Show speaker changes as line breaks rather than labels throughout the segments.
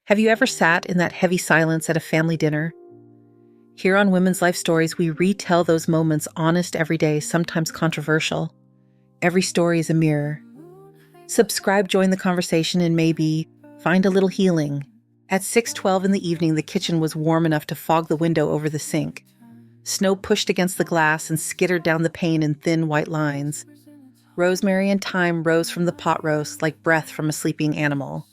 Have you ever sat in that heavy silence at a family dinner? Here on Women's Life Stories, we retell those moments, honest, everyday, sometimes controversial. Every story is a mirror. Subscribe, join the conversation, and maybe find a little healing. At 6:12 in the evening, the kitchen was warm enough to fog the window over the sink. Snow pushed against the glass and skittered down the pane in thin white lines. Rosemary and thyme rose from the pot roast like breath from a sleeping animal.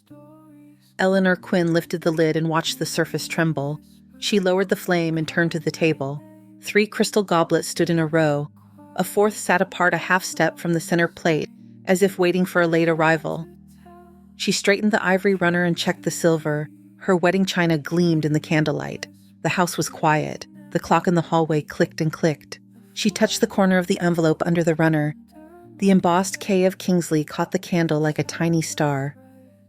Eleanor Quinn lifted the lid and watched the surface tremble. She lowered the flame and turned to the table. 3 crystal goblets stood in a row. A 4th sat apart a half step from the center plate, as if waiting for a late arrival. She straightened the ivory runner and checked the silver. Her wedding china gleamed in the candlelight. The house was quiet. The clock in the hallway clicked and clicked. She touched the corner of the envelope under the runner. The embossed K of Kingsley caught the candle like a tiny star.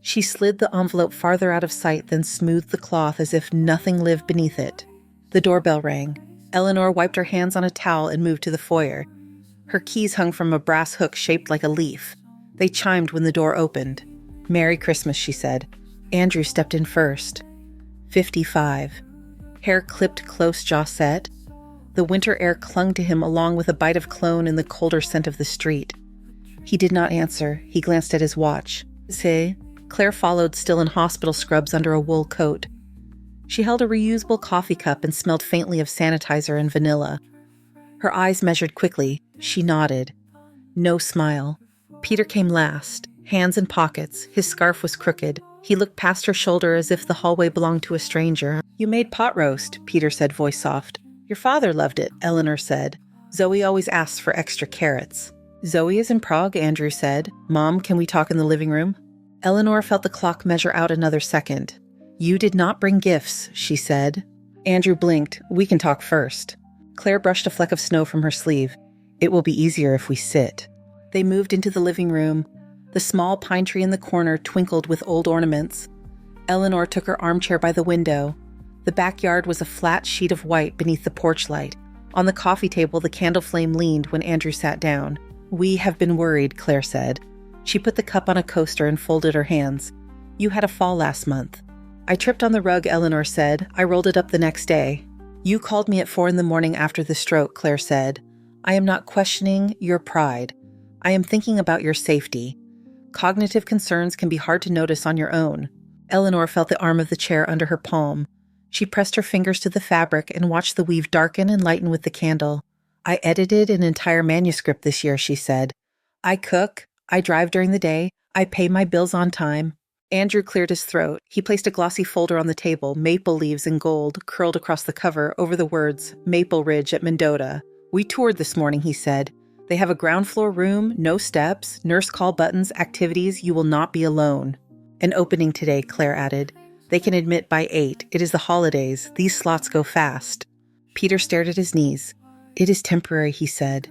She slid the envelope farther out of sight, then smoothed the cloth as if nothing lived beneath it. The doorbell rang. Eleanor wiped her hands on a towel and moved to the foyer. Her keys hung from a brass hook shaped like a leaf. They chimed when the door opened. "Merry Christmas," she said. Andrew stepped in first. 55. Hair clipped close, jaw set. The winter air clung to him along with a bite of cologne and the colder scent of the street. He did not answer. He glanced at his watch. "C'est?" Claire followed, still in hospital scrubs under a wool coat. She held a reusable coffee cup and smelled faintly of sanitizer and vanilla. Her eyes measured quickly. She nodded. No smile. Peter came last, hands in pockets. His scarf was crooked. He looked past her shoulder as if the hallway belonged to a stranger. "You made pot roast," Peter said, voice soft. "Your father loved it," Eleanor said. "Zoe always asks for extra carrots." "Zoe is in Prague," Andrew said. "Mom, can we talk in the living room?" Eleanor felt the clock measure out another second. "You did not bring gifts," she said. Andrew blinked. "We can talk first." Claire brushed a fleck of snow from her sleeve. "It will be easier if we sit." They moved into the living room. The small pine tree in the corner twinkled with old ornaments. Eleanor took her armchair by the window. The backyard was a flat sheet of white beneath the porch light. On the coffee table, the candle flame leaned when Andrew sat down. "We have been worried," Claire said. She put the cup on a coaster and folded her hands. "You had a fall last month." "I tripped on the rug," Eleanor said. "I rolled it up the next day." "You called me at 4 a.m. after the stroke," Claire said. "I am not questioning your pride. I am thinking about your safety. Cognitive concerns can be hard to notice on your own." Eleanor felt the arm of the chair under her palm. She pressed her fingers to the fabric and watched the weave darken and lighten with the candle. "I edited an entire manuscript this year," she said. "I cook. I drive during the day. I pay my bills on time." Andrew cleared his throat. He placed a glossy folder on the table, maple leaves in gold, curled across the cover over the words, "Maple Ridge at Mendota." "We toured this morning," he said. "They have a ground floor room, no steps, nurse call buttons, activities. You will not be alone." "An opening today," Claire added. "They can admit by 8. It is the holidays. These slots go fast." Peter stared at his knees. "It is temporary," he said.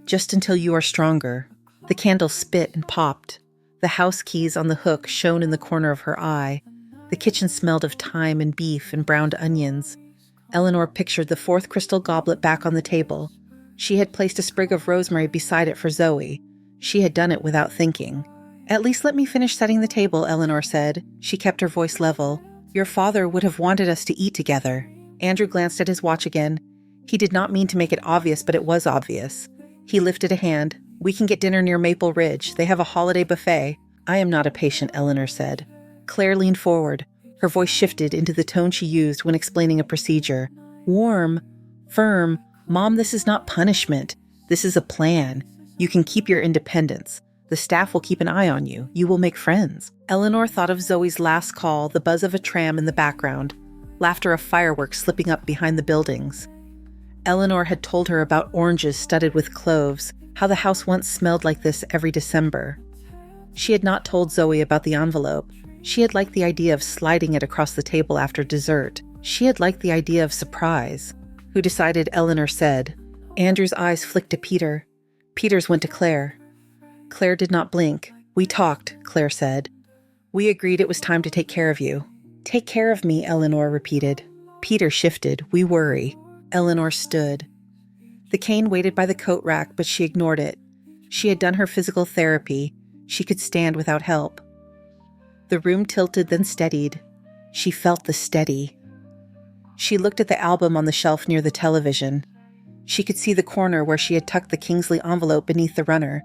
"Just until you are stronger." The candle spit and popped. The house keys on the hook shone in the corner of her eye. The kitchen smelled of thyme and beef and browned onions. Eleanor pictured the 4th crystal goblet back on the table. She had placed a sprig of rosemary beside it for Zoe. She had done it without thinking. "At least let me finish setting the table," Eleanor said. She kept her voice level. "Your father would have wanted us to eat together." Andrew glanced at his watch again. He did not mean to make it obvious, but it was obvious. He lifted a hand. "We can get dinner near Maple Ridge. They have a holiday buffet." "I am not a patient," Eleanor said. Claire leaned forward. Her voice shifted into the tone she used when explaining a procedure. "Warm, firm. Mom, this is not punishment. This is a plan. You can keep your independence. The staff will keep an eye on you. You will make friends." Eleanor thought of Zoe's last call, the buzz of a tram in the background, laughter of fireworks slipping up behind the buildings. Eleanor had told her about oranges studded with cloves, how the house once smelled like this every December. She had not told Zoe about the envelope. She had liked the idea of sliding it across the table after dessert. She had liked the idea of surprise. "Who decided?" Eleanor said. Andrew's eyes flicked to Peter. Peter's went to Claire. Claire did not blink. "We talked," Claire said. "We agreed it was time to take care of you." "Take care of me," Eleanor repeated. Peter shifted. "We worry." Eleanor stood. The cane waited by the coat rack, but she ignored it. She had done her physical therapy. She could stand without help. The room tilted, then steadied. She felt the steady. She looked at the album on the shelf near the television. She could see the corner where she had tucked the Kingsley envelope beneath the runner.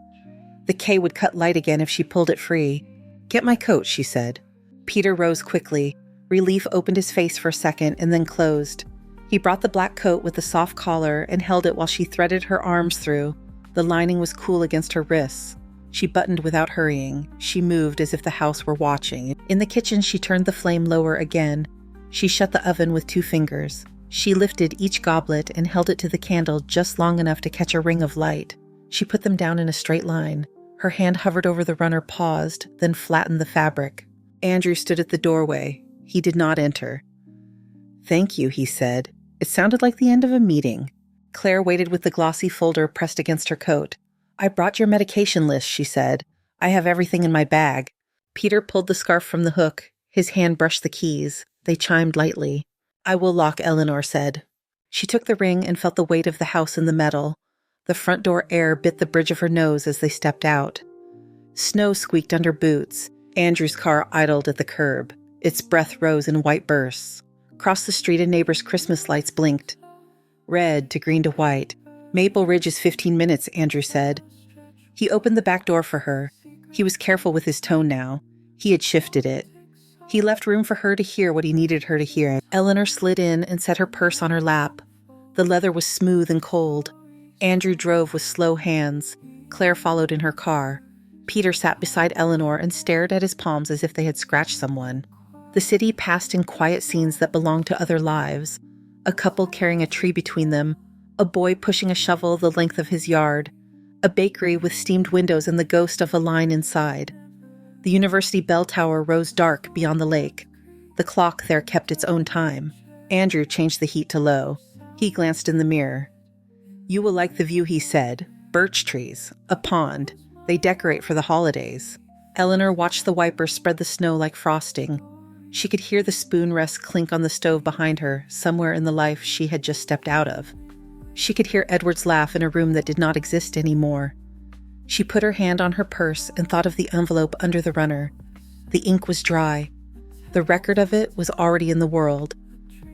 The K would cut light again if she pulled it free. "Get my coat," she said. Peter rose quickly. Relief opened his face for a second and then closed. He brought the black coat with the soft collar and held it while she threaded her arms through. The lining was cool against her wrists. She buttoned without hurrying. She moved as if the house were watching. In the kitchen, she turned the flame lower again. She shut the oven with 2 fingers. She lifted each goblet and held it to the candle just long enough to catch a ring of light. She put them down in a straight line. Her hand hovered over the runner, paused, then flattened the fabric. Andrew stood at the doorway. He did not enter. "Thank you," he said. It sounded like the end of a meeting. Claire waited with the glossy folder pressed against her coat. "I brought your medication list," she said. "I have everything in my bag." Peter pulled the scarf from the hook. His hand brushed the keys. They chimed lightly. "I will lock," Eleanor said. She took the ring and felt the weight of the house in the metal. The front door air bit the bridge of her nose as they stepped out. Snow squeaked under boots. Andrew's car idled at the curb. Its breath rose in white bursts. Across the street, a neighbor's Christmas lights blinked. Red to green to white. "Maple Ridge is 15 minutes, Andrew said. He opened the back door for her. He was careful with his tone now. He had shifted it. He left room for her to hear what he needed her to hear. Eleanor slid in and set her purse on her lap. The leather was smooth and cold. Andrew drove with slow hands. Claire followed in her car. Peter sat beside Eleanor and stared at his palms as if they had scratched someone. The city passed in quiet scenes that belonged to other lives. A couple carrying a tree between them, a boy pushing a shovel the length of his yard, a bakery with steamed windows and the ghost of a line inside. The university bell tower rose dark beyond the lake. The clock there kept its own time. Andrew changed the heat to low. He glanced in the mirror. "You will like the view," he said. "Birch trees, a pond. They decorate for the holidays." Eleanor watched the wiper spread the snow like frosting. She could hear the spoon rest clink on the stove behind her, somewhere in the life she had just stepped out of. She could hear Edward's laugh in a room that did not exist anymore. She put her hand on her purse and thought of the envelope under the runner. The ink was dry. The record of it was already in the world.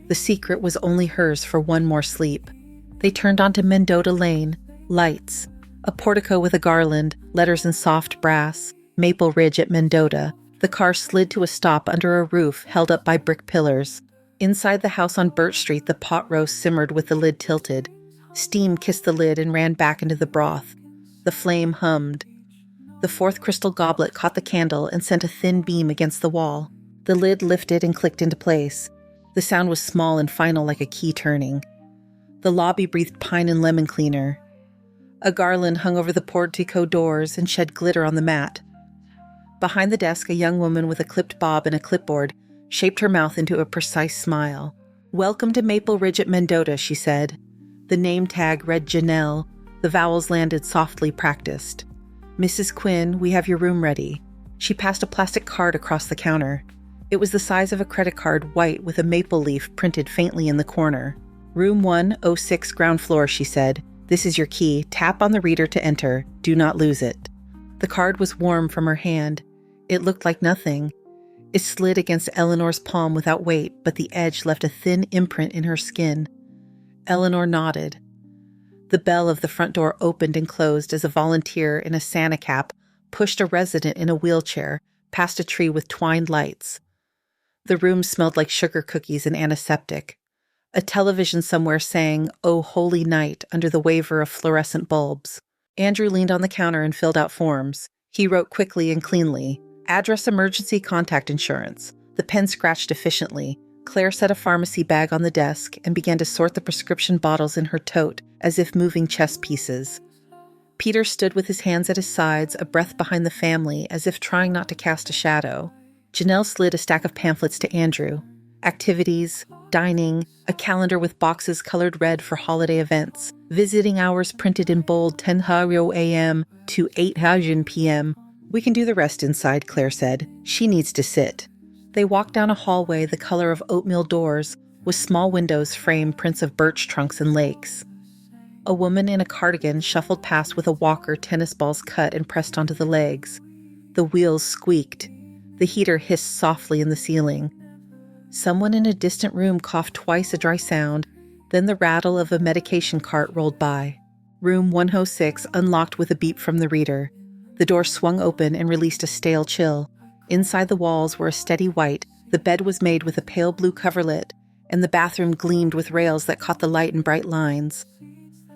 The secret was only hers for one more sleep. They turned onto Mendota Lane. Lights. A portico with a garland, letters in soft brass. Maple Ridge at Mendota. The car slid to a stop under a roof held up by brick pillars. Inside the house on Birch Street, the pot roast simmered with the lid tilted. Steam kissed the lid and ran back into the broth. The flame hummed. The 4th crystal goblet caught the candle and sent a thin beam against the wall. The lid lifted and clicked into place. The sound was small and final, like a key turning. The lobby breathed pine and lemon cleaner. A garland hung over the portico doors and shed glitter on the mat. Behind the desk, a young woman with a clipped bob and a clipboard shaped her mouth into a precise smile. "Welcome to Maple Ridge at Mendota," she said. The name tag read Janelle. The vowels landed softly practiced. "Mrs. Quinn, we have your room ready." She passed a plastic card across the counter. It was the size of a credit card, white with a maple leaf printed faintly in the corner. "Room 106, ground floor," she said. "This is your key. Tap on the reader to enter. Do not lose it." The card was warm from her hand. It looked like nothing. It slid against Eleanor's palm without weight, but the edge left a thin imprint in her skin. Eleanor nodded. The bell of the front door opened and closed as a volunteer in a Santa cap pushed a resident in a wheelchair past a tree with twined lights. The room smelled like sugar cookies and antiseptic. A television somewhere sang "Oh Holy Night" under the waver of fluorescent bulbs. Andrew leaned on the counter and filled out forms. He wrote quickly and cleanly. Address emergency contact insurance. The pen scratched efficiently. Claire set a pharmacy bag on the desk and began to sort the prescription bottles in her tote as if moving chess pieces. Peter stood with his hands at his sides, a breath behind the family, as if trying not to cast a shadow. Janelle slid a stack of pamphlets to Andrew. Activities, dining, a calendar with boxes colored red for holiday events, visiting hours printed in bold 10 a.m. to 8 p.m. "We can do the rest inside," Claire said. "She needs to sit." They walked down a hallway the color of oatmeal doors, with small windows framed prints of birch trunks and lakes. A woman in a cardigan shuffled past with a walker, tennis balls cut and pressed onto the legs. The wheels squeaked. The heater hissed softly in the ceiling. Someone in a distant room coughed twice a dry sound, then the rattle of a medication cart rolled by. Room 106 unlocked with a beep from the reader. The door swung open and released a stale chill. Inside the walls were a steady white, the bed was made with a pale blue coverlet, and the bathroom gleamed with rails that caught the light in bright lines.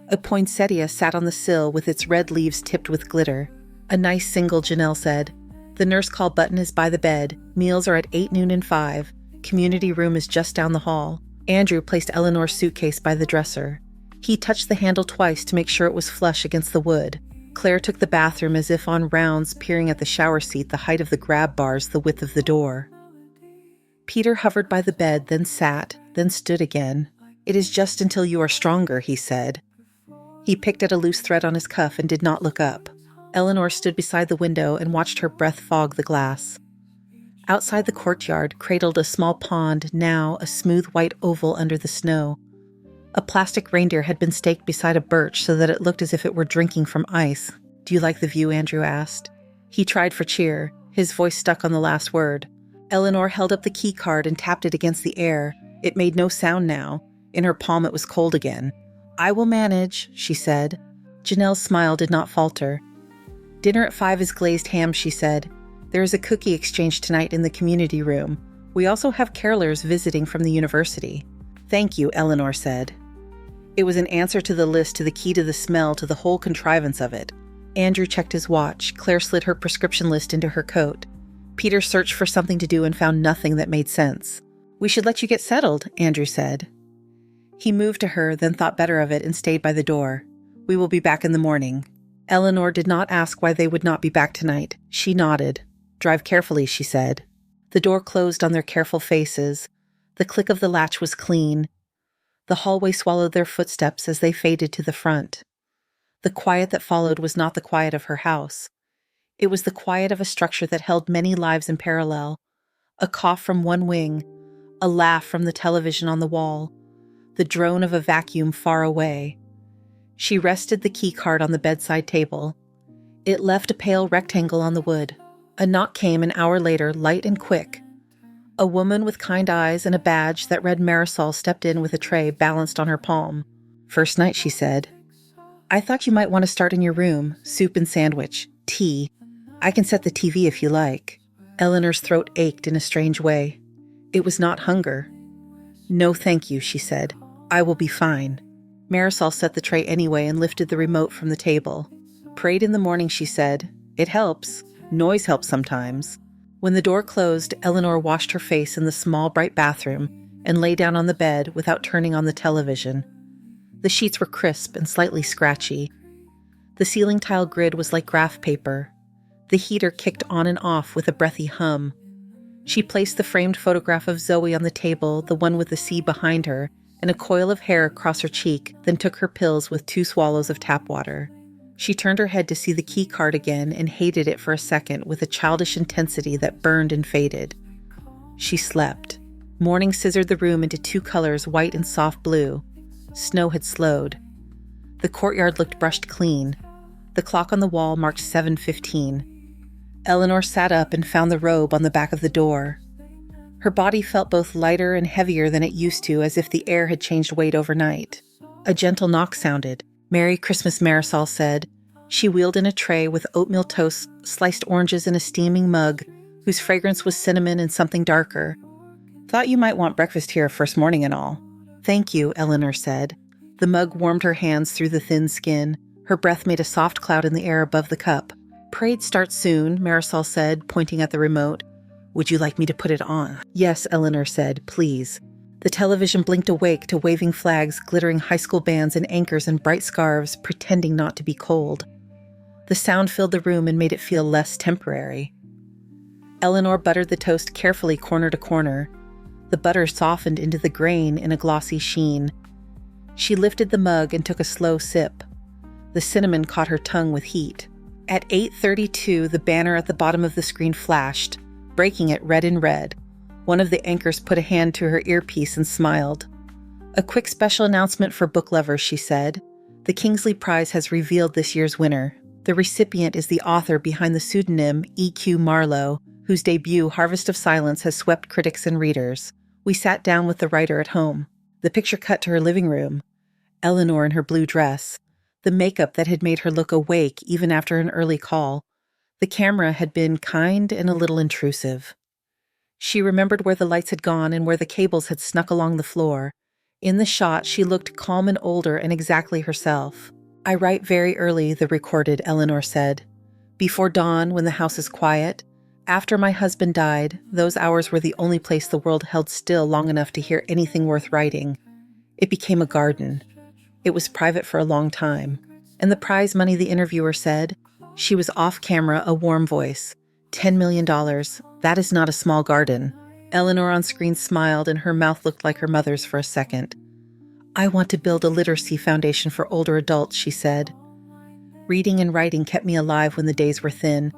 A poinsettia sat on the sill with its red leaves tipped with glitter. A nice single, Janelle said. The nurse call button is by the bed. Meals are at 8, noon, and 5. Community room is just down the hall. Andrew placed Eleanor's suitcase by the dresser. He touched the handle twice to make sure it was flush against the wood. Claire took the bathroom as if on rounds, peering at the shower seat the height of the grab bars the width of the door. Peter hovered by the bed, then sat, then stood again. "It is just until you are stronger," he said. He picked at a loose thread on his cuff and did not look up. Eleanor stood beside the window and watched her breath fog the glass. Outside the courtyard cradled a small pond, now a smooth white oval under the snow. A plastic reindeer had been staked beside a birch so that it looked as if it were drinking from ice. "Do you like the view?" Andrew asked. He tried for cheer. His voice stuck on the last word. Eleanor held up the key card and tapped it against the air. It made no sound now. In her palm it was cold again. "I will manage," she said. Janelle's smile did not falter. "Dinner at 5 is glazed ham," she said. "There is a cookie exchange tonight in the community room. We also have carolers visiting from the university." "Thank you," Eleanor said. It was an answer to the list, to the key to the smell, to the whole contrivance of it. Andrew checked his watch. Claire slid her prescription list into her coat. Peter searched for something to do and found nothing that made sense. "We should let you get settled," Andrew said. He moved to her, then thought better of it and stayed by the door. "We will be back in the morning." Eleanor did not ask why they would not be back tonight. She nodded. "Drive carefully," she said. The door closed on their careful faces. The click of the latch was clean. The hallway swallowed their footsteps as they faded to the front. The quiet that followed was not the quiet of her house. It was the quiet of a structure that held many lives in parallel. A cough from one wing, a laugh from the television on the wall, the drone of a vacuum far away. She rested the key card on the bedside table. It left a pale rectangle on the wood. A knock came an hour later, light and quick. A woman with kind eyes and a badge that read Marisol stepped in with a tray balanced on her palm. "First night," she said. "I thought you might want to start in your room. Soup and sandwich. Tea. I can set the TV if you like." Eleanor's throat ached in a strange way. It was not hunger. "No, thank you," she said. "I will be fine." Marisol set the tray anyway and lifted the remote from the table. "Prayed in the morning," she said. "It helps. Noise helps sometimes." When the door closed, Eleanor washed her face in the small, bright bathroom and lay down on the bed without turning on the television. The sheets were crisp and slightly scratchy. The ceiling tile grid was like graph paper. The heater kicked on and off with a breathy hum. She placed the framed photograph of Zoe on the table, the one with the sea behind her, and a coil of hair across her cheek, then took her pills with 2 swallows of tap water. She turned her head to see the key card again and hated it for a second with a childish intensity that burned and faded. She slept. Morning scissored the room into 2 colors, white and soft blue. Snow had slowed. The courtyard looked brushed clean. The clock on the wall marked 7:15. Eleanor sat up and found the robe on the back of the door. Her body felt both lighter and heavier than it used to, as if the air had changed weight overnight. A gentle knock sounded. "Merry Christmas," Marisol said. She wheeled in a tray with oatmeal toast, sliced oranges in a steaming mug, whose fragrance was cinnamon and something darker. "Thought you might want breakfast here first morning and all." "Thank you," Eleanor said. The mug warmed her hands through the thin skin. Her breath made a soft cloud in the air above the cup. "Parade starts soon," Marisol said, pointing at the remote. "Would you like me to put it on?" "Yes," Eleanor said, "please." The television blinked awake to waving flags, glittering high school bands and anchors and bright scarves, pretending not to be cold. The sound filled the room and made it feel less temporary. Eleanor buttered the toast carefully corner to corner. The butter softened into the grain in a glossy sheen. She lifted the mug and took a slow sip. The cinnamon caught her tongue with heat. At 8:32, the banner at the bottom of the screen flashed, breaking it red in red. One of the anchors put a hand to her earpiece and smiled. "A quick special announcement for book lovers," she said. "The Kingsley Prize has revealed this year's winner. The recipient is the author behind the pseudonym E.Q. Marlowe, whose debut, Harvest of Silence, has swept critics and readers. We sat down with the writer at home. The picture cut to her living room. Eleanor in her blue dress. The makeup that had made her look awake even after an early call. The camera had been kind and a little intrusive. She remembered where the lights had gone and where the cables had snuck along the floor. In the shot, she looked calm and older and exactly herself. "I write very early," the recorded Eleanor said. "Before dawn, when the house is quiet. After my husband died, those hours were the only place the world held still long enough to hear anything worth writing. It became a garden. It was private for a long time. And the prize money," the interviewer said. She was off camera, a warm voice. $10 million. That is not a small garden." Eleanor on screen smiled and her mouth looked like her mother's for a second. "I want to build a literacy foundation for older adults," she said. "Reading and writing kept me alive when the days were thin.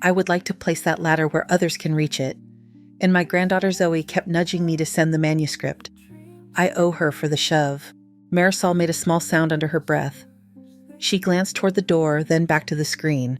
I would like to place that ladder where others can reach it. And my granddaughter Zoe kept nudging me to send the manuscript. I owe her for the shove." Marisol made a small sound under her breath. She glanced toward the door, then back to the screen.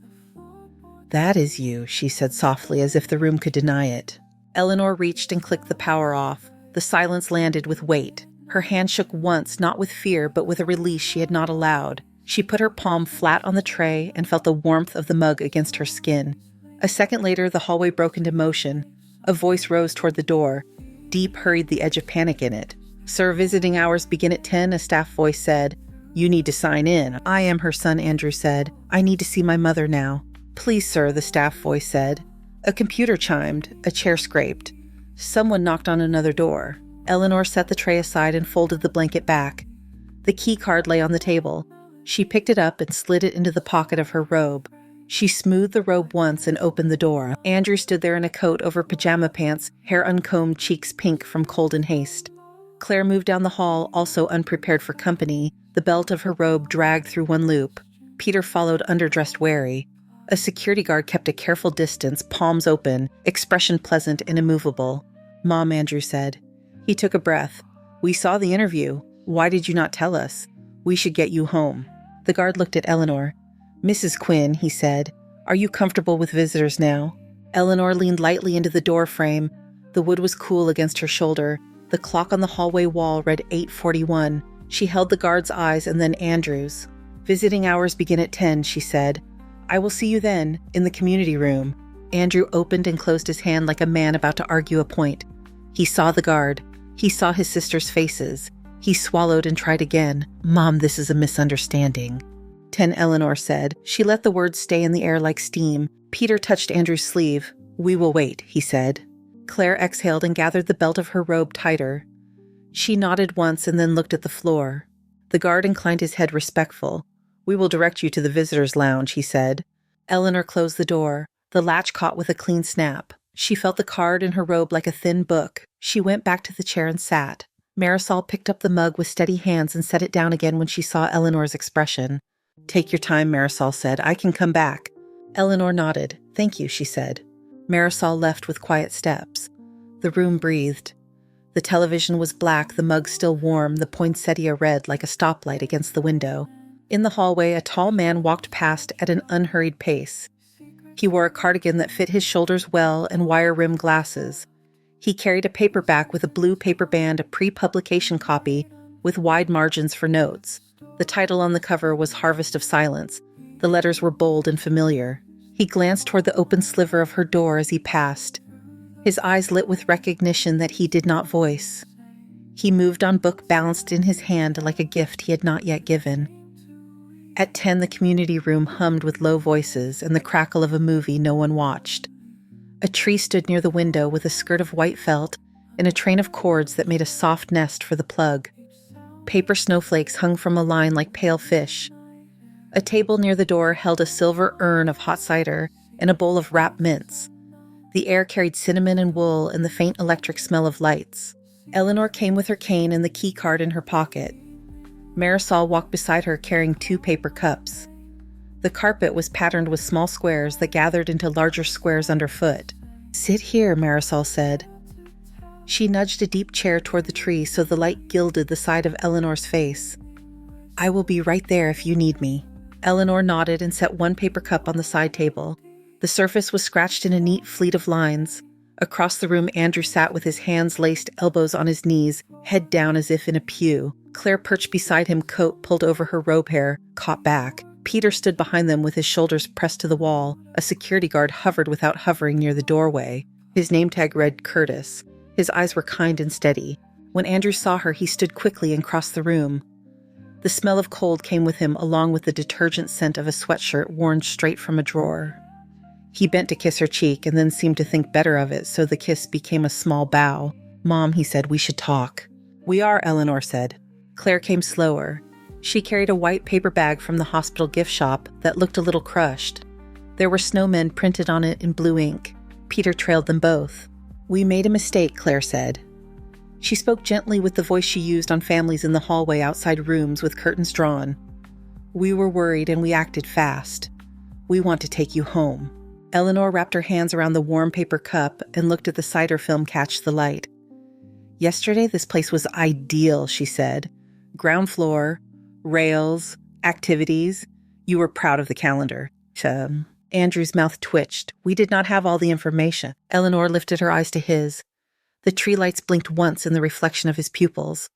"That is you," she said softly, as if the room could deny it. Eleanor reached and clicked the power off. The silence landed with weight. Her hand shook once, not with fear, but with a release she had not allowed. She put her palm flat on the tray and felt the warmth of the mug against her skin. A second later, the hallway broke into motion. A voice rose toward the door. Deep hurried the edge of panic in it. "Sir, visiting hours begin at 10, a staff voice said. "You need to sign in." "I am her son," Andrew said. "I need to see my mother now." "Please, sir," the staff voice said. A computer chimed. A chair scraped. Someone knocked on another door. Eleanor set the tray aside and folded the blanket back. The key card lay on the table. She picked it up and slid it into the pocket of her robe. She smoothed the robe once and opened the door. Andrew stood there in a coat over pajama pants, hair uncombed, cheeks pink from cold and haste. Claire moved down the hall, also unprepared for company. The belt of her robe dragged through one loop. Peter followed, underdressed, wary. A security guard kept a careful distance, palms open, expression pleasant and immovable. "Mom," Andrew said. He took a breath. "We saw the interview. Why did you not tell us? We should get you home." The guard looked at Eleanor. "Mrs. Quinn," he said, "are you comfortable with visitors now?" Eleanor leaned lightly into the door frame. The wood was cool against her shoulder. The clock on the hallway wall read 8:41. She held the guard's eyes and then Andrew's. "Visiting hours begin at 10, she said. "I will see you then, in the community room." Andrew opened and closed his hand like a man about to argue a point. He saw the guard. He saw his sisters' faces. He swallowed and tried again. "Mom, this is a misunderstanding." 10, Eleanor said. She let the words stay in the air like steam. Peter touched Andrew's sleeve. "We will wait," he said. Claire exhaled and gathered the belt of her robe tighter. She nodded once and then looked at the floor. The guard inclined his head respectful. "We will direct you to the visitors' lounge," he said. Eleanor closed the door. The latch caught with a clean snap. She felt the card in her robe like a thin book. She went back to the chair and sat. Marisol picked up the mug with steady hands and set it down again when she saw Eleanor's expression. "Take your time," Marisol said. "I can come back." Eleanor nodded. "Thank you," she said. Marisol left with quiet steps. The room breathed. The television was black, the mug still warm, the poinsettia red like a stoplight against the window. In the hallway, a tall man walked past at an unhurried pace. He wore a cardigan that fit his shoulders well and wire-rimmed glasses. He carried a paperback with a blue paper band, a pre-publication copy with wide margins for notes. The title on the cover was Harvest of Silence. The letters were bold and familiar. He glanced toward the open sliver of her door as he passed. His eyes lit with recognition that he did not voice. He moved on book balanced in his hand like a gift he had not yet given. At 10, the community room hummed with low voices and the crackle of a movie no one watched. A tree stood near the window with a skirt of white felt and a train of cords that made a soft nest for the plug. Paper snowflakes hung from a line like pale fish. A table near the door held a silver urn of hot cider and a bowl of wrapped mints. The air carried cinnamon and wool and the faint electric smell of lights. Eleanor came with her cane and the key card in her pocket. Marisol walked beside her carrying 2 paper cups. The carpet was patterned with small squares that gathered into larger squares underfoot. "Sit here," Marisol said. She nudged a deep chair toward the tree so the light gilded the side of Eleanor's face. "I will be right there if you need me." Eleanor nodded and set one paper cup on the side table. The surface was scratched in a neat fleet of lines. Across the room, Andrew sat with his hands laced, elbows on his knees, head down as if in a pew. Claire perched beside him, coat pulled over her robe hair, caught back. Peter stood behind them with his shoulders pressed to the wall. A security guard hovered without hovering near the doorway. His name tag read Curtis. His eyes were kind and steady. When Andrew saw her, he stood quickly and crossed the room. The smell of cold came with him, along with the detergent scent of a sweatshirt worn straight from a drawer. He bent to kiss her cheek and then seemed to think better of it, so the kiss became a small bow. "Mom," he said, "we should talk." "We are," Eleanor said. Claire came slower. She carried a white paper bag from the hospital gift shop that looked a little crushed. There were snowmen printed on it in blue ink. Peter trailed them both. "We made a mistake," Claire said. She spoke gently with the voice she used on families in the hallway outside rooms with curtains drawn. "We were worried and we acted fast. We want to take you home." Eleanor wrapped her hands around the warm paper cup and looked at the cider film catch the light. "Yesterday, this place was ideal," she said. "Ground floor, rails, activities. You were proud of the calendar." Andrew's mouth twitched. "We did not have all the information." Eleanor lifted her eyes to his. The tree lights blinked once in the reflection of his pupils.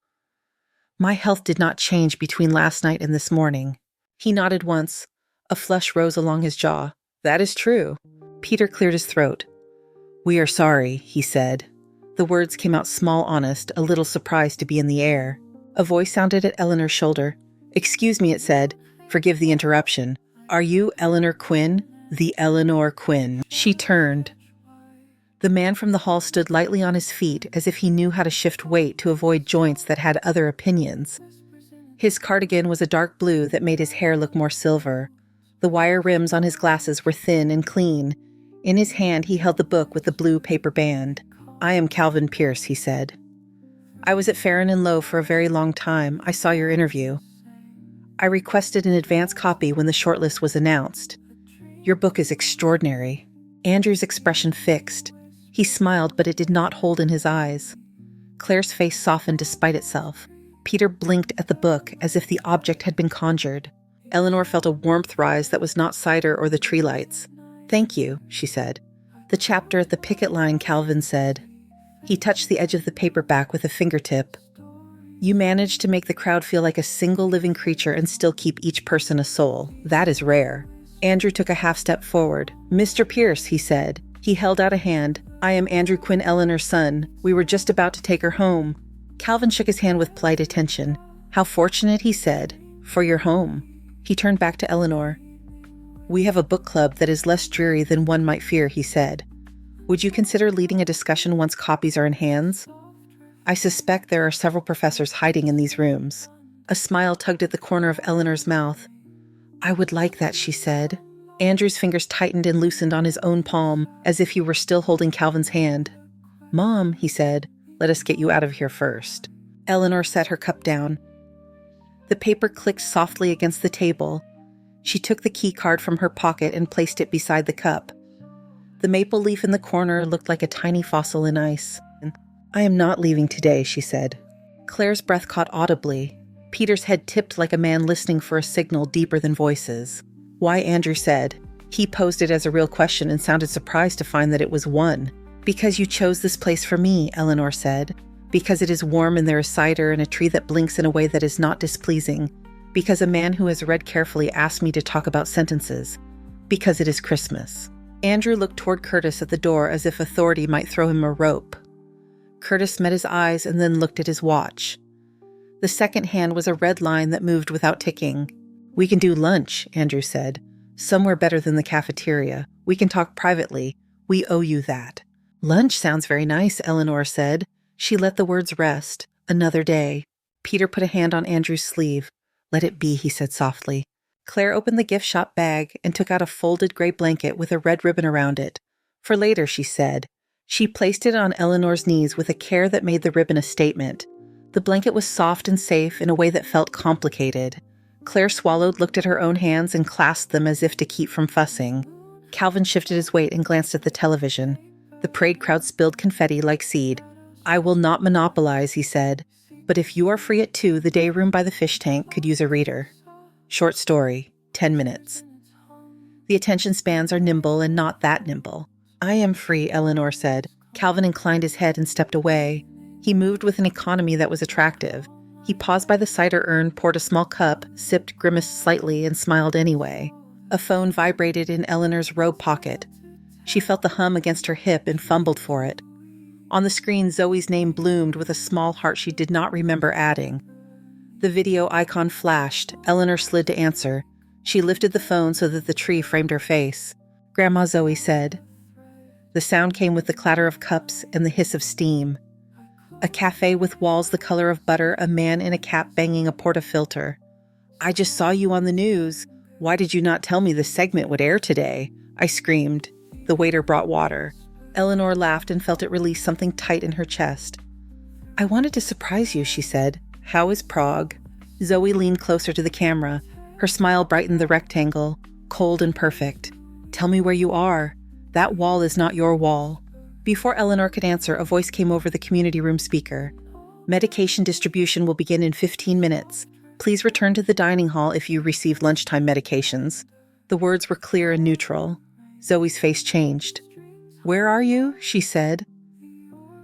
"My health did not change between last night and this morning." He nodded once. A flush rose along his jaw. "That is true." Peter cleared his throat. "We are sorry," he said. The words came out small, honest, a little surprised to be in the air. A voice sounded at Eleanor's shoulder. "Excuse me," it said. "Forgive the interruption. Are you Eleanor Quinn?" "The Eleanor Quinn." She turned. The man from the hall stood lightly on his feet, as if he knew how to shift weight to avoid joints that had other opinions. His cardigan was a dark blue that made his hair look more silver. The wire rims on his glasses were thin and clean. In his hand, he held the book with the blue paper band. "I am Calvin Pierce," he said. "I was at Farron and Lowe for a very long time. I saw your interview. I requested an advance copy when the shortlist was announced. Your book is extraordinary." Andrew's expression fixed. He smiled, but it did not hold in his eyes. Claire's face softened despite itself. Peter blinked at the book as if the object had been conjured. Eleanor felt a warmth rise that was not cider or the tree lights. "Thank you," she said. "The chapter at the picket line," Calvin said. He touched the edge of the paperback with a fingertip. "You managed to make the crowd feel like a single living creature and still keep each person a soul. That is rare." Andrew took a half step forward. "Mr. Pierce," he said. He held out a hand. "I am Andrew Quinn, Eleanor's son. We were just about to take her home." Calvin shook his hand with polite attention. "How fortunate," he said, "for your home." He turned back to Eleanor. "We have a book club that is less dreary than one might fear," he said. "Would you consider leading a discussion once copies are in hands? I suspect there are several professors hiding in these rooms." A smile tugged at the corner of Eleanor's mouth. "I would like that," she said. Andrew's fingers tightened and loosened on his own palm, as if he were still holding Calvin's hand. "Mom," he said, "let us get you out of here first." Eleanor set her cup down. The paper clicked softly against the table. She took the key card from her pocket and placed it beside the cup. The maple leaf in the corner looked like a tiny fossil in ice. "I am not leaving today," she said. Claire's breath caught audibly. Peter's head tipped like a man listening for a signal deeper than voices. "Why?" Andrew said. He posed it as a real question and sounded surprised to find that it was one. "Because you chose this place for me," Eleanor said. "Because it is warm and there is cider and a tree that blinks in a way that is not displeasing. Because a man who has read carefully asked me to talk about sentences. Because it is Christmas." Andrew looked toward Curtis at the door as if authority might throw him a rope. Curtis met his eyes and then looked at his watch. The second hand was a red line that moved without ticking. "We can do lunch," Andrew said. "Somewhere better than the cafeteria. We can talk privately. We owe you that." "Lunch sounds very nice," Eleanor said. She let the words rest. "Another day." Peter put a hand on Andrew's sleeve. "Let it be," he said softly. Claire opened the gift shop bag and took out a folded gray blanket with a red ribbon around it. "For later," she said. She placed it on Eleanor's knees with a care that made the ribbon a statement. The blanket was soft and safe in a way that felt complicated. Claire swallowed, looked at her own hands, and clasped them as if to keep from fussing. Calvin shifted his weight and glanced at the television. The parade crowd spilled confetti like seed. "I will not monopolize," he said. "But if you are free at 2, the day room by the fish tank could use a reader. Short story, 10 minutes. The attention spans are nimble and not that nimble." "I am free," Eleanor said. Calvin inclined his head and stepped away. He moved with an economy that was attractive. He paused by the cider urn, poured a small cup, sipped, grimaced slightly, and smiled anyway. A phone vibrated in Eleanor's robe pocket. She felt the hum against her hip and fumbled for it. On the screen, Zoe's name bloomed with a small heart she did not remember adding. The video icon flashed. Eleanor slid to answer. She lifted the phone so that the tree framed her face. "Grandma," Zoe said. The sound came with the clatter of cups and the hiss of steam. A cafe with walls the color of butter, a man in a cap banging a portafilter. "I just saw you on the news. Why did you not tell me the segment would air today?" I screamed. The waiter brought water. Eleanor laughed and felt it release something tight in her chest. "I wanted to surprise you," she said. "How is Prague?" Zoe leaned closer to the camera. Her smile brightened the rectangle, cold and perfect. "Tell me where you are. That wall is not your wall." Before Eleanor could answer, a voice came over the community room speaker. "Medication distribution will begin in 15 minutes. Please return to the dining hall if you received lunchtime medications." The words were clear and neutral. Zoe's face changed. "Where are you?" she said.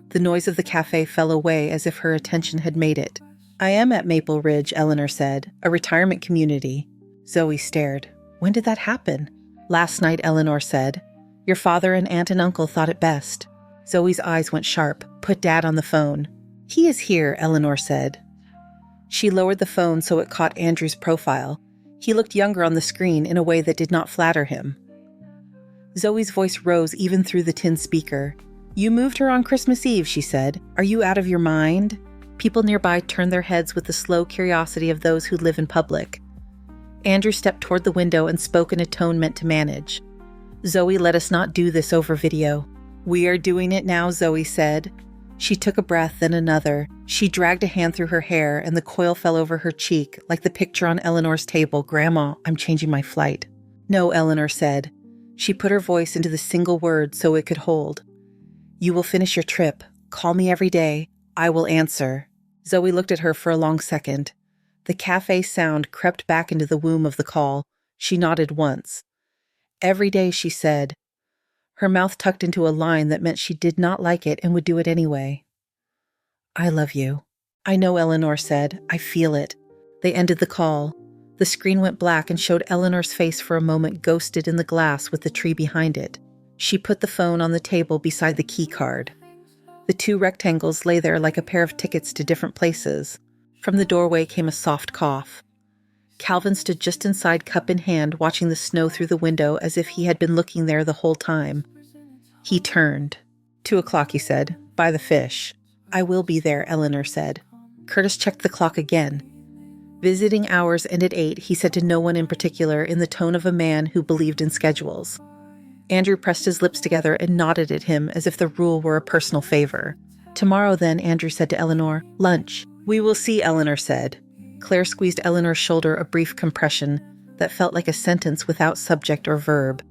The noise of the cafe fell away as if her attention had made it. "I am at Maple Ridge," Eleanor said, "a retirement community." Zoe stared. "When did that happen?" "Last night," Eleanor said. "Your father and aunt and uncle thought it best." Zoe's eyes went sharp. "Put Dad on the phone." "He is here," Eleanor said. She lowered the phone so it caught Andrew's profile. He looked younger on the screen in a way that did not flatter him. Zoe's voice rose even through the tin speaker. "You moved her on Christmas Eve," she said. "Are you out of your mind?" People nearby turned their heads with the slow curiosity of those who live in public. Andrew stepped toward the window and spoke in a tone meant to manage. "Zoe, let us not do this over video." "We are doing it now," Zoe said. She took a breath, then another. She dragged a hand through her hair, and the coil fell over her cheek, like the picture on Eleanor's table. "Grandma, I'm changing my flight." "No," Eleanor said. She put her voice into the single word so it could hold. "You will finish your trip. Call me every day. I will answer." Zoe looked at her for a long second. The cafe sound crept back into the womb of the call. She nodded once. "Every day," she said. Her mouth tucked into a line that meant she did not like it and would do it anyway. "I love you." "I know," Eleanor said. "I feel it." They ended the call. The screen went black and showed Eleanor's face for a moment ghosted in the glass with the tree behind it. She put the phone on the table beside the key card. The two rectangles lay there like a pair of tickets to different places. From the doorway came a soft cough. Calvin stood just inside, cup in hand, watching the snow through the window as if he had been looking there the whole time. He turned. 2:00, he said. "Buy the fish." "I will be there," Eleanor said. Curtis checked the clock again. Visiting hours ended at 8, he said to no one in particular, in the tone of a man who believed in schedules. Andrew pressed his lips together and nodded at him as if the rule were a personal favor. "Tomorrow, then," Andrew said to Eleanor. "Lunch." "We will see," Eleanor said. Claire squeezed Eleanor's shoulder, a brief compression that felt like a sentence without subject or verb.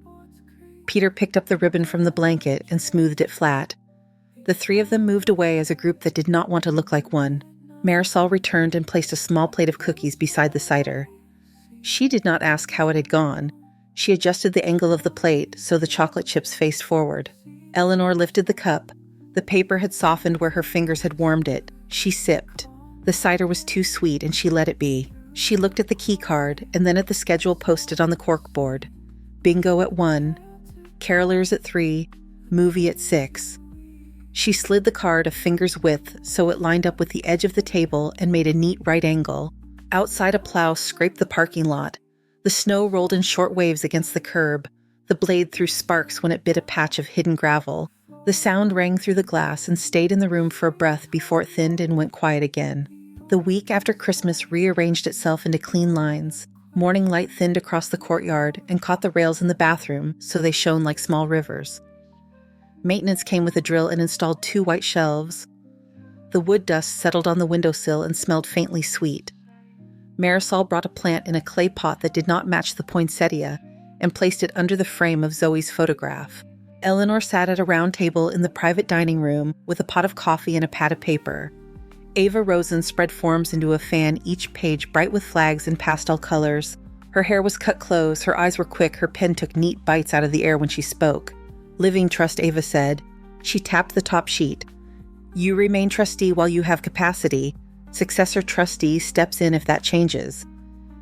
Peter picked up the ribbon from the blanket and smoothed it flat. The three of them moved away as a group that did not want to look like one. Marisol returned and placed a small plate of cookies beside the cider. She did not ask how it had gone. She adjusted the angle of the plate so the chocolate chips faced forward. Eleanor lifted the cup. The paper had softened where her fingers had warmed it. She sipped. The cider was too sweet, and she let it be. She looked at the key card and then at the schedule posted on the corkboard. Bingo at 1, carolers at 3, movie at 6. She slid the card a finger's width so it lined up with the edge of the table and made a neat right angle. Outside, a plow scraped the parking lot. The snow rolled in short waves against the curb. The blade threw sparks when it bit a patch of hidden gravel. The sound rang through the glass and stayed in the room for a breath before it thinned and went quiet again. The week after Christmas rearranged itself into clean lines. Morning light thinned across the courtyard and caught the rails in the bathroom so they shone like small rivers. Maintenance came with a drill and installed 2 white shelves. The wood dust settled on the windowsill and smelled faintly sweet. Marisol brought a plant in a clay pot that did not match the poinsettia and placed it under the frame of Zoe's photograph. Eleanor sat at a round table in the private dining room with a pot of coffee and a pad of paper. Ava Rosen spread forms into a fan, each page bright with flags and pastel colors. Her hair was cut close, her eyes were quick, her pen took neat bites out of the air when she spoke. "Living Trust," Ava said. She tapped the top sheet. You remain trustee while you have capacity. Successor trustee steps in if that changes.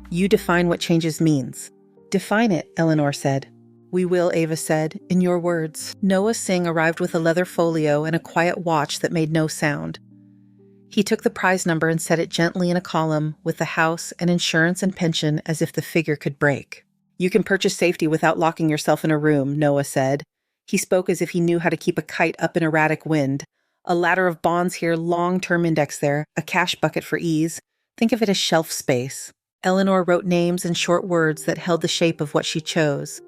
You define what changes means. Define it, Eleanor said. We will, Ava said, in your words. Noah Singh arrived with a leather folio and a quiet watch that made no sound. He took the prize number and set it gently in a column with the house and insurance and pension as if the figure could break. You can purchase safety without locking yourself in a room, Noah said. He spoke as if he knew how to keep a kite up in erratic wind. A ladder of bonds here, long-term index there, a cash bucket for ease. Think of it as shelf space. Eleanor wrote names and short words that held the shape of what she chose.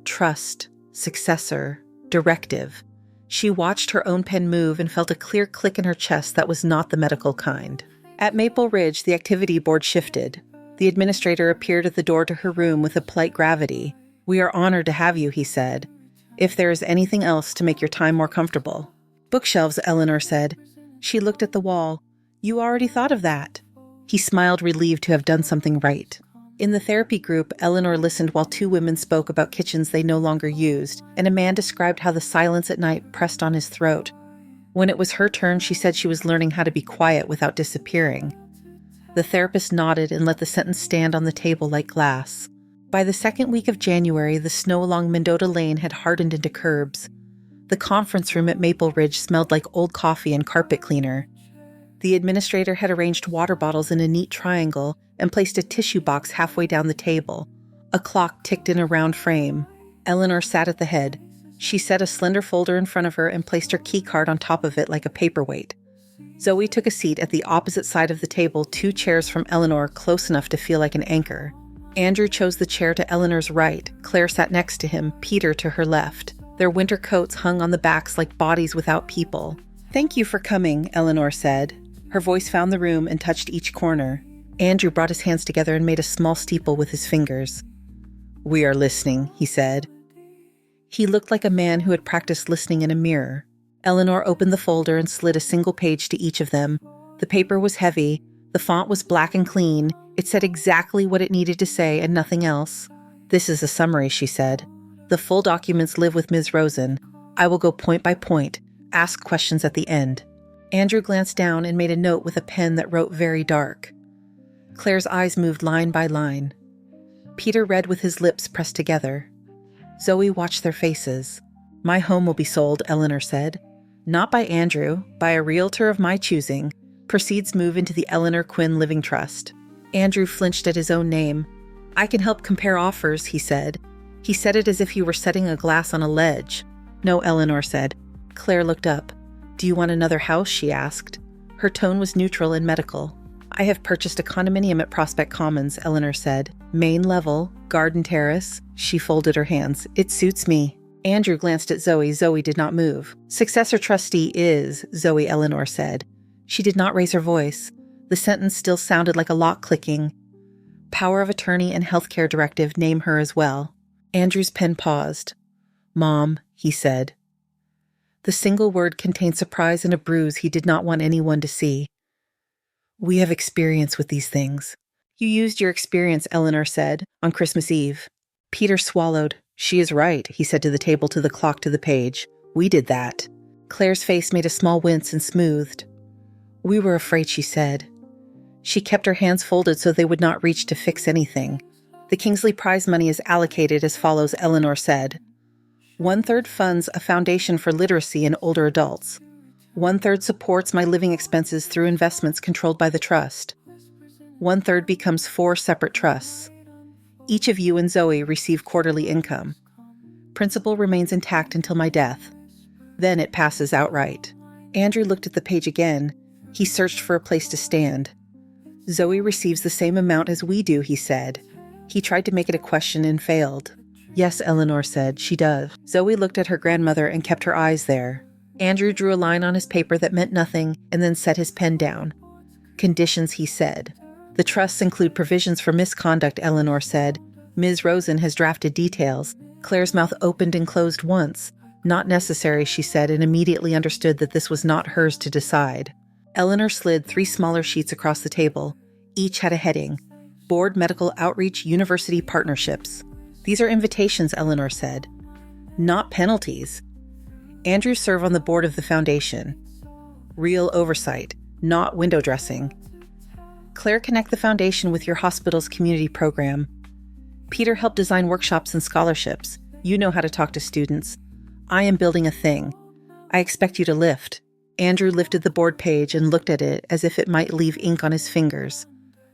Trust, successor, directive. She watched her own pen move and felt a clear click in her chest that was not the medical kind. At Maple Ridge, the activity board shifted. The administrator appeared at the door to her room with a polite gravity. We are honored to have you, he said. If there is anything else to make your time more comfortable. Bookshelves, Eleanor said. She looked at the wall. You already thought of that. He smiled, relieved to have done something right. In the therapy group, Eleanor listened while two women spoke about kitchens they no longer used, and a man described how the silence at night pressed on his throat. When it was her turn, she said she was learning how to be quiet without disappearing. The therapist nodded and let the sentence stand on the table like glass. By the second week of January, the snow along Mendota Lane had hardened into curbs. The conference room at Maple Ridge smelled like old coffee and carpet cleaner. The administrator had arranged water bottles in a neat triangle and placed a tissue box halfway down the table. A clock ticked in a round frame. Eleanor sat at the head. She set a slender folder in front of her and placed her key card on top of it like a paperweight. Zoe took a seat at the opposite side of the table, 2 chairs from Eleanor, close enough to feel like an anchor. Andrew chose the chair to Eleanor's right. Claire sat next to him, Peter to her left. Their winter coats hung on the backs like bodies without people. Thank you for coming, Eleanor said. Her voice found the room and touched each corner. Andrew brought his hands together and made a small steeple with his fingers. We are listening, he said. He looked like a man who had practiced listening in a mirror. Eleanor opened the folder and slid a single page to each of them. The paper was heavy. The font was black and clean. It said exactly what it needed to say and nothing else. This is a summary, she said. The full documents live with Ms. Rosen. I will go point by point, ask questions at the end. Andrew glanced down and made a note with a pen that wrote very dark. Claire's eyes moved line by line. Peter read with his lips pressed together. Zoe watched their faces. My home will be sold, Eleanor said. Not by Andrew, by a realtor of my choosing. Proceeds move into the Eleanor Quinn Living Trust. Andrew flinched at his own name. I can help compare offers, he said. He said it as if he were setting a glass on a ledge. No, Eleanor said. Claire looked up. Do you want another house, she asked. Her tone was neutral and medical. I have purchased a condominium at Prospect Commons, Eleanor said. Main level, garden terrace. She folded her hands. It suits me. Andrew glanced at Zoe. Zoe did not move. Successor trustee is, Zoe, Eleanor said. She did not raise her voice. The sentence still sounded like a lock clicking. Power of attorney and healthcare directive name her as well. Andrew's pen paused. Mom, he said. The single word contained surprise and a bruise he did not want anyone to see. We have experience with these things. You used your experience, Eleanor said, on Christmas Eve. Peter swallowed. She is right, he said to the table, to the clock, to the page. We did that. Claire's face made a small wince and smoothed. We were afraid, she said. She kept her hands folded so they would not reach to fix anything. The Kingsley Prize money is allocated as follows, Eleanor said. 1/3 funds a foundation for literacy in older adults. 1/3 supports my living expenses through investments controlled by the trust. 1/3 becomes 4 separate trusts. Each of you and Zoe receive quarterly income. Principal remains intact until my death. Then it passes outright. Andrew looked at the page again. He searched for a place to stand. Zoe receives the same amount as we do, he said. He tried to make it a question and failed. Yes, Eleanor said, she does. Zoe looked at her grandmother and kept her eyes there. Andrew drew a line on his paper that meant nothing and then set his pen down. Conditions, he said. The trusts include provisions for misconduct, Eleanor said. Ms. Rosen has drafted details. Claire's mouth opened and closed once. Not necessary, she said, and immediately understood that this was not hers to decide. Eleanor slid 3 smaller sheets across the table. Each had a heading. Board Medical Outreach University Partnerships. These are invitations, Eleanor said. Not penalties. Andrew served on the board of the foundation. Real oversight, not window dressing. Claire, connect the foundation with your hospital's community program. Peter helped design workshops and scholarships. You know how to talk to students. I am building a thing. I expect you to lift. Andrew lifted the board page and looked at it as if it might leave ink on his fingers.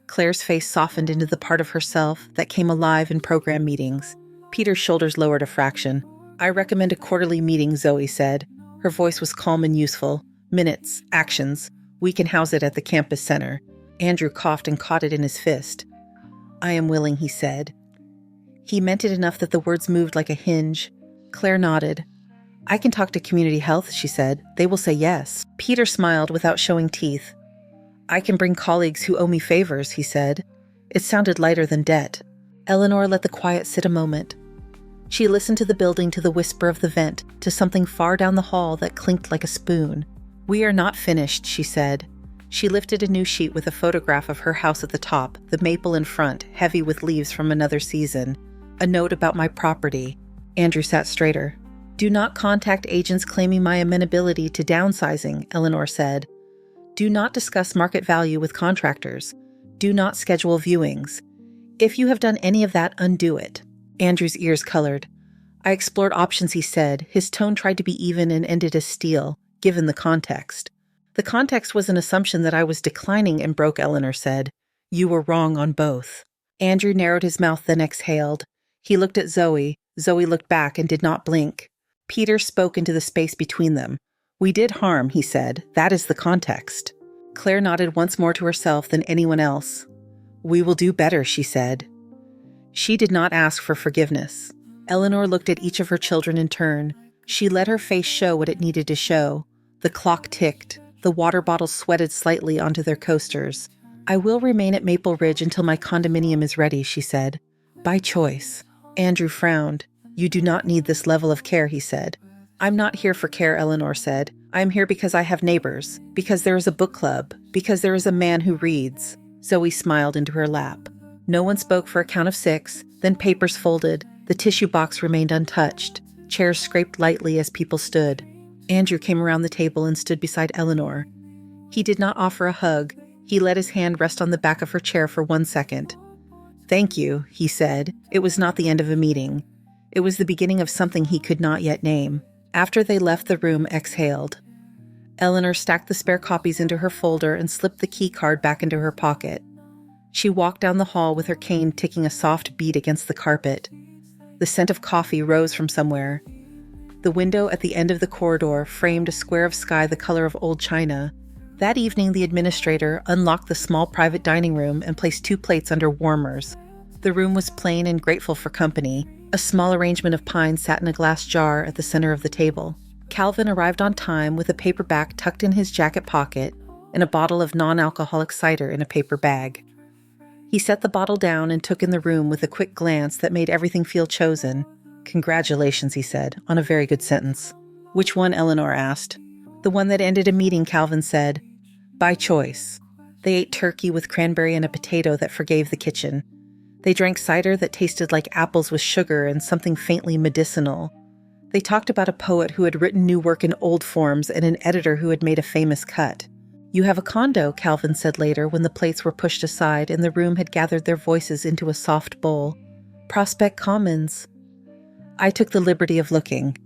Claire's face softened into the part of herself that came alive in program meetings. Peter's shoulders lowered a fraction. I recommend a quarterly meeting, Zoe said. Her voice was calm and useful. Minutes, actions. We can house it at the campus center. Andrew coughed and caught it in his fist. I am willing, he said. He meant it enough that the words moved like a hinge. Claire nodded. I can talk to community health, she said. They will say yes. Peter smiled without showing teeth. I can bring colleagues who owe me favors, he said. It sounded lighter than debt. Eleanor let the quiet sit a moment. She listened to the building, to the whisper of the vent, to something far down the hall that clinked like a spoon. We are not finished, she said. She lifted a new sheet with a photograph of her house at the top, the maple in front, heavy with leaves from another season. A note about my property. Andrew sat straighter. Do not contact agents claiming my amenability to downsizing, Eleanor said. Do not discuss market value with contractors. Do not schedule viewings. If you have done any of that, undo it. Andrew's ears colored. I explored options, he said. His tone tried to be even and ended as steel, given the context. The context was an assumption that I was declining and broke, Eleanor said. You were wrong on both. Andrew narrowed his mouth, then exhaled. He looked at Zoe. Zoe looked back and did not blink. Peter spoke into the space between them. We did harm, he said. That is the context. Claire nodded once more to herself than anyone else. We will do better, she said. She did not ask for forgiveness. Eleanor looked at each of her children in turn. She let her face show what it needed to show. The clock ticked. The water bottles sweated slightly onto their coasters. I will remain at Maple Ridge until my condominium is ready, she said. By choice. Andrew frowned. You do not need this level of care, he said. I'm not here for care, Eleanor said. I am here because I have neighbors, because there is a book club, because there is a man who reads. Zoe smiled into her lap. No one spoke for a count of 6, then papers folded. The tissue box remained untouched. Chairs scraped lightly as people stood. Andrew came around the table and stood beside Eleanor. He did not offer a hug. He let his hand rest on the back of her chair for 1 second. Thank you, he said. It was not the end of a meeting. It was the beginning of something he could not yet name. After they left the room, exhaled. Eleanor stacked the spare copies into her folder and slipped the key card back into her pocket. She walked down the hall with her cane ticking a soft beat against the carpet. The scent of coffee rose from somewhere. The window at the end of the corridor framed a square of sky the color of old china. That evening, the administrator unlocked the small private dining room and placed 2 plates under warmers. The room was plain and grateful for company. A small arrangement of pine sat in a glass jar at the center of the table. Calvin arrived on time with a paperback tucked in his jacket pocket and a bottle of non-alcoholic cider in a paper bag. He set the bottle down and took in the room with a quick glance that made everything feel chosen. Congratulations, he said, on a very good sentence. Which one? Eleanor asked. The one that ended a meeting, Calvin said. By choice. They ate turkey with cranberry and a potato that forgave the kitchen. They drank cider that tasted like apples with sugar and something faintly medicinal. They talked about a poet who had written new work in old forms and an editor who had made a famous cut. You have a condo, Calvin said later when the plates were pushed aside and the room had gathered their voices into a soft bowl. Prospect Commons. I took the liberty of looking.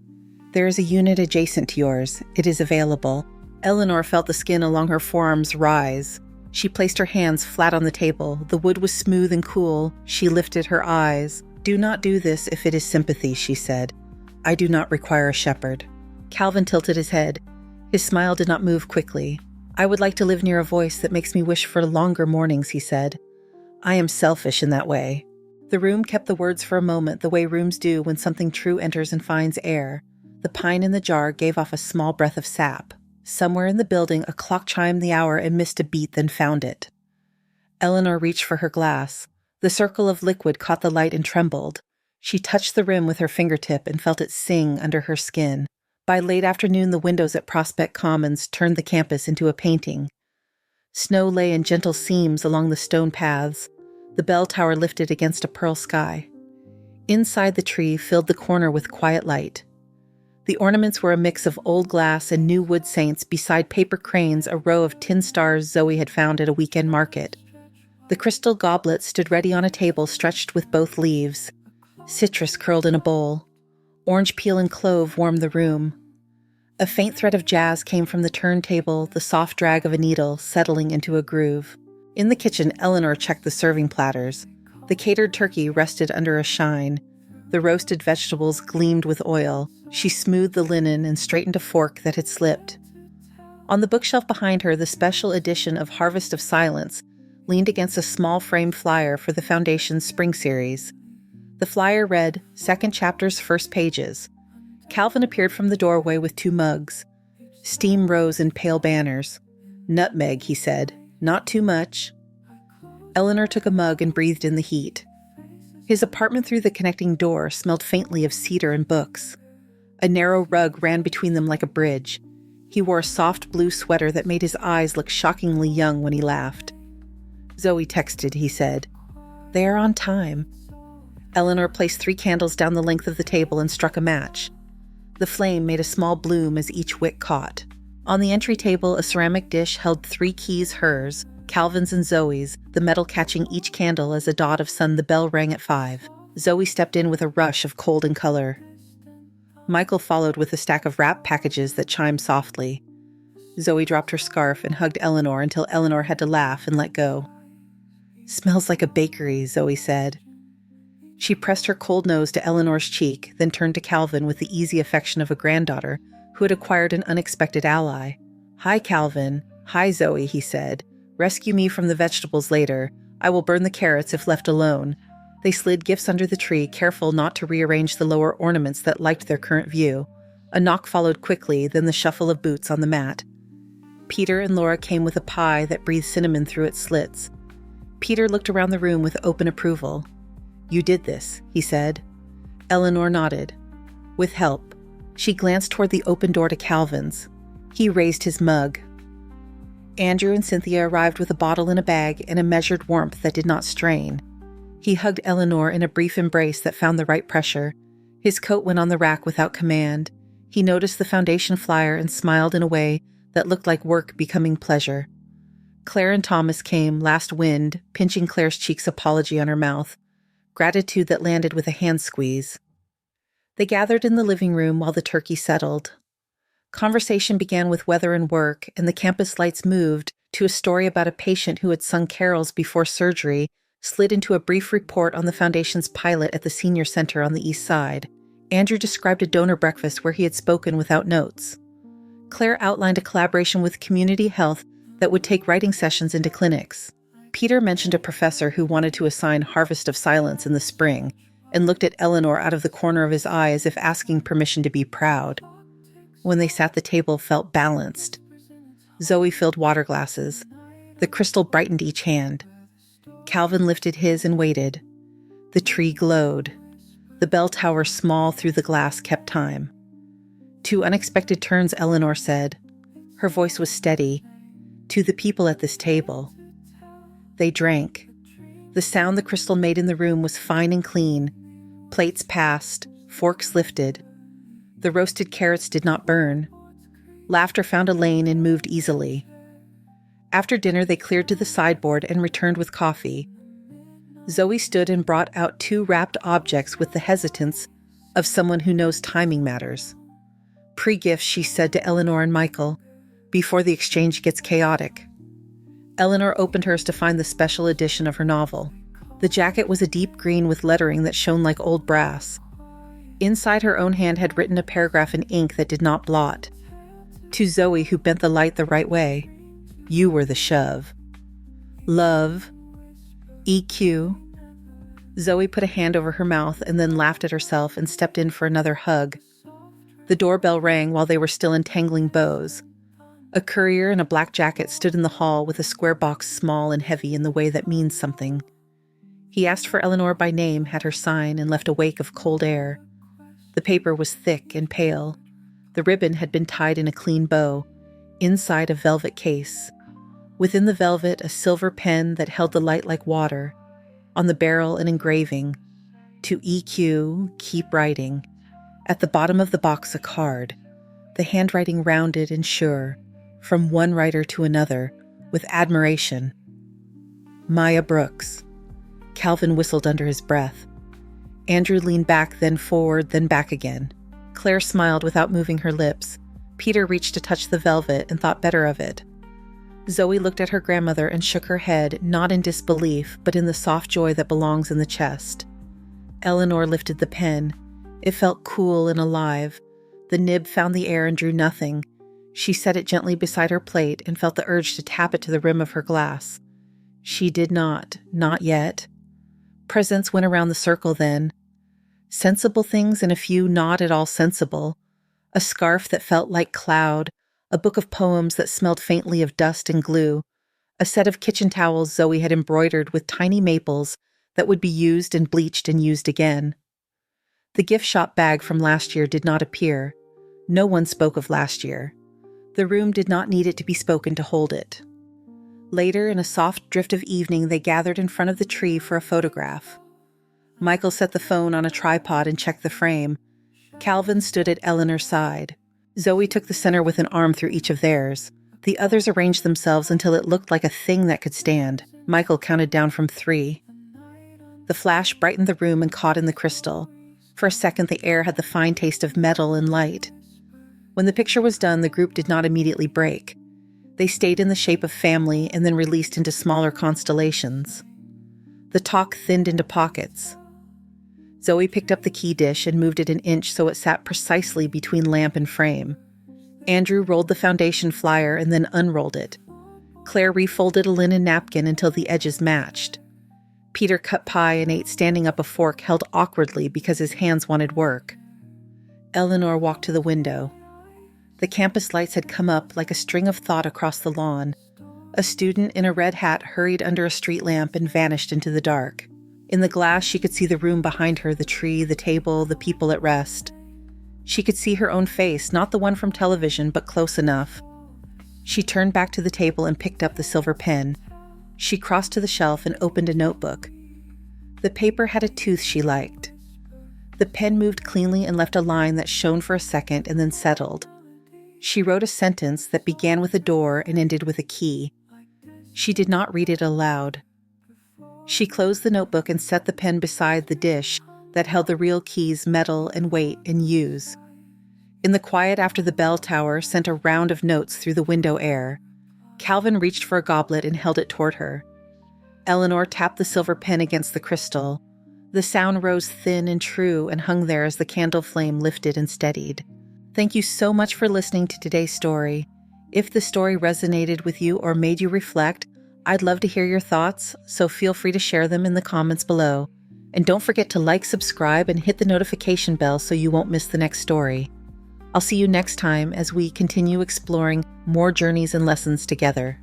There is a unit adjacent to yours. It is available. Eleanor felt the skin along her forearms rise. She placed her hands flat on the table. The wood was smooth and cool. She lifted her eyes. Do not do this if it is sympathy, she said. I do not require a shepherd. Calvin tilted his head. His smile did not move quickly. I would like to live near a voice that makes me wish for longer mornings, he said. I am selfish in that way. The room kept the words for a moment the way rooms do when something true enters and finds air. The pine in the jar gave off a small breath of sap. Somewhere in the building, a clock chimed the hour and missed a beat, then found it. Eleanor reached for her glass. The circle of liquid caught the light and trembled. She touched the rim with her fingertip and felt it sing under her skin. By late afternoon, the windows at Prospect Commons turned the campus into a painting. Snow lay in gentle seams along the stone paths. The bell tower lifted against a pearl sky. Inside, the tree filled the corner with quiet light. The ornaments were a mix of old glass and new wood saints beside paper cranes, a row of tin stars Zoe had found at a weekend market. The crystal goblet stood ready on a table stretched with both leaves. Citrus curled in a bowl. Orange peel and clove warmed the room. A faint thread of jazz came from the turntable, the soft drag of a needle settling into a groove. In the kitchen, Eleanor checked the serving platters. The catered turkey rested under a shine. The roasted vegetables gleamed with oil. She smoothed the linen and straightened a fork that had slipped. On the bookshelf behind her, the special edition of Harvest of Silence leaned against a small frame flyer for the Foundation's spring series. The flyer read, "Second chapter's first pages." Calvin appeared from the doorway with 2 mugs. Steam rose in pale banners. "Nutmeg," he said. "Not too much." Eleanor took a mug and breathed in the heat. His apartment through the connecting door smelled faintly of cedar and books. A narrow rug ran between them like a bridge. He wore a soft blue sweater that made his eyes look shockingly young when he laughed. "Zoe texted," he said. "They are on time." Eleanor placed 3 candles down the length of the table and struck a match. The flame made a small bloom as each wick caught. On the entry table, a ceramic dish held 3 keys, hers, Calvin's and Zoe's, the metal catching each candle as a dot of sun. The bell rang at 5. Zoe stepped in with a rush of cold and color. Michael followed with a stack of wrap packages that chimed softly. Zoe dropped her scarf and hugged Eleanor until Eleanor had to laugh and let go. "Smells like a bakery," Zoe said. She pressed her cold nose to Eleanor's cheek, then turned to Calvin with the easy affection of a granddaughter who had acquired an unexpected ally. "Hi, Calvin." "Hi, Zoe," he said. "Rescue me from the vegetables later. I will burn the carrots if left alone." They slid gifts under the tree, careful not to rearrange the lower ornaments that liked their current view. A knock followed quickly, then the shuffle of boots on the mat. Peter and Laura came with a pie that breathed cinnamon through its slits. Peter looked around the room with open approval. "You did this," he said. Eleanor nodded. "With help." She glanced toward the open door to Calvin's. He raised his mug. Andrew and Cynthia arrived with a bottle in a bag and a measured warmth that did not strain. He hugged Eleanor in a brief embrace that found the right pressure. His coat went on the rack without command. He noticed the Foundation flyer and smiled in a way that looked like work becoming pleasure. Claire and Thomas came, last wind, pinching Claire's cheeks, apology on her mouth. Gratitude that landed with a hand squeeze. They gathered in the living room while the turkey settled. Conversation began with weather and work, and the campus lights moved to a story about a patient who had sung carols before surgery, slid into a brief report on the Foundation's pilot at the senior center on the east side. Andrew described a donor breakfast where he had spoken without notes. Claire outlined a collaboration with Community Health that would take writing sessions into clinics. Peter mentioned a professor who wanted to assign Harvest of Silence in the spring and looked at Eleanor out of the corner of his eye as if asking permission to be proud. When they sat, the table felt balanced. Zoe filled water glasses. The crystal brightened each hand. Calvin lifted his and waited. The tree glowed. The bell tower, small through the glass, kept time. 2 unexpected turns, Eleanor said. Her voice was steady. "To the people at this table." They drank. The sound the crystal made in the room was fine and clean. Plates passed, forks lifted. The roasted carrots did not burn. Laughter found a lane and moved easily. After dinner, they cleared to the sideboard and returned with coffee. Zoe stood and brought out 2 wrapped objects with the hesitance of someone who knows timing matters. "Pre-gifts," she said to Eleanor and Michael, "before the exchange gets chaotic." Eleanor opened hers to find the special edition of her novel. The jacket was a deep green with lettering that shone like old brass. Inside, her own hand had written a paragraph in ink that did not blot. To Zoe, who bent the light the right way, "You were the shove." Love. EQ. Zoe put a hand over her mouth and then laughed at herself and stepped in for another hug. The doorbell rang while they were still entangling bows. A courier in a black jacket stood in the hall with a square box small and heavy in the way that means something. He asked for Eleanor by name, had her sign, and left a wake of cold air. The paper was thick and pale. The ribbon had been tied in a clean bow, inside a velvet case. Within the velvet, a silver pen that held the light like water. On the barrel, an engraving. To EQ, keep writing. At the bottom of the box, a card, the handwriting rounded and sure, from one writer to another, with admiration. Maya Brooks. Calvin whistled under his breath. Andrew leaned back, then forward, then back again. Claire smiled without moving her lips. Peter reached to touch the velvet and thought better of it. Zoe looked at her grandmother and shook her head, not in disbelief, but in the soft joy that belongs in the chest. Eleanor lifted the pen. It felt cool and alive. The nib found the air and drew nothing. She set it gently beside her plate and felt the urge to tap it to the rim of her glass. She did not yet. Presents went around the circle then. Sensible things and a few not at all sensible. A scarf that felt like cloud, a book of poems that smelled faintly of dust and glue, a set of kitchen towels Zoe had embroidered with tiny maples that would be used and bleached and used again. The gift shop bag from last year did not appear. No one spoke of last year. The room did not need it to be spoken to hold it. Later, in a soft drift of evening, they gathered in front of the tree for a photograph. Michael set the phone on a tripod and checked the frame. Calvin stood at Eleanor's side. Zoe took the center with an arm through each of theirs. The others arranged themselves until it looked like a thing that could stand. Michael counted down from 3. The flash brightened the room and caught in the crystal. For a second, the air had the fine taste of metal and light. When the picture was done, the group did not immediately break. They stayed in the shape of family and then released into smaller constellations. The talk thinned into pockets. Zoe picked up the key dish and moved it an inch so it sat precisely between lamp and frame. Andrew rolled the foundation flyer and then unrolled it. Claire refolded a linen napkin until the edges matched. Peter cut pie and ate standing up a fork held awkwardly because his hands wanted work. Eleanor walked to the window. The campus lights had come up like a string of thought across the lawn. A student in a red hat hurried under a street lamp and vanished into the dark. In the glass, she could see the room behind her, the tree, the table, the people at rest. She could see her own face, not the one from television, but close enough. She turned back to the table and picked up the silver pen. She crossed to the shelf and opened a notebook. The paper had a tooth she liked. The pen moved cleanly and left a line that shone for a second and then settled. She wrote a sentence that began with a door and ended with a key. She did not read it aloud. She closed the notebook and set the pen beside the dish that held the real keys, metal and weight and use. In the quiet after the bell tower sent a round of notes through the window air. Calvin reached for a goblet and held it toward her. Eleanor tapped the silver pen against the crystal. The sound rose thin and true and hung there as the candle flame lifted and steadied. Thank you so much for listening to today's story. If the story resonated with you or made you reflect, I'd love to hear your thoughts, so feel free to share them in the comments below. And don't forget to like, subscribe, and hit the notification bell so you won't miss the next story. I'll see you next time as we continue exploring more journeys and lessons together.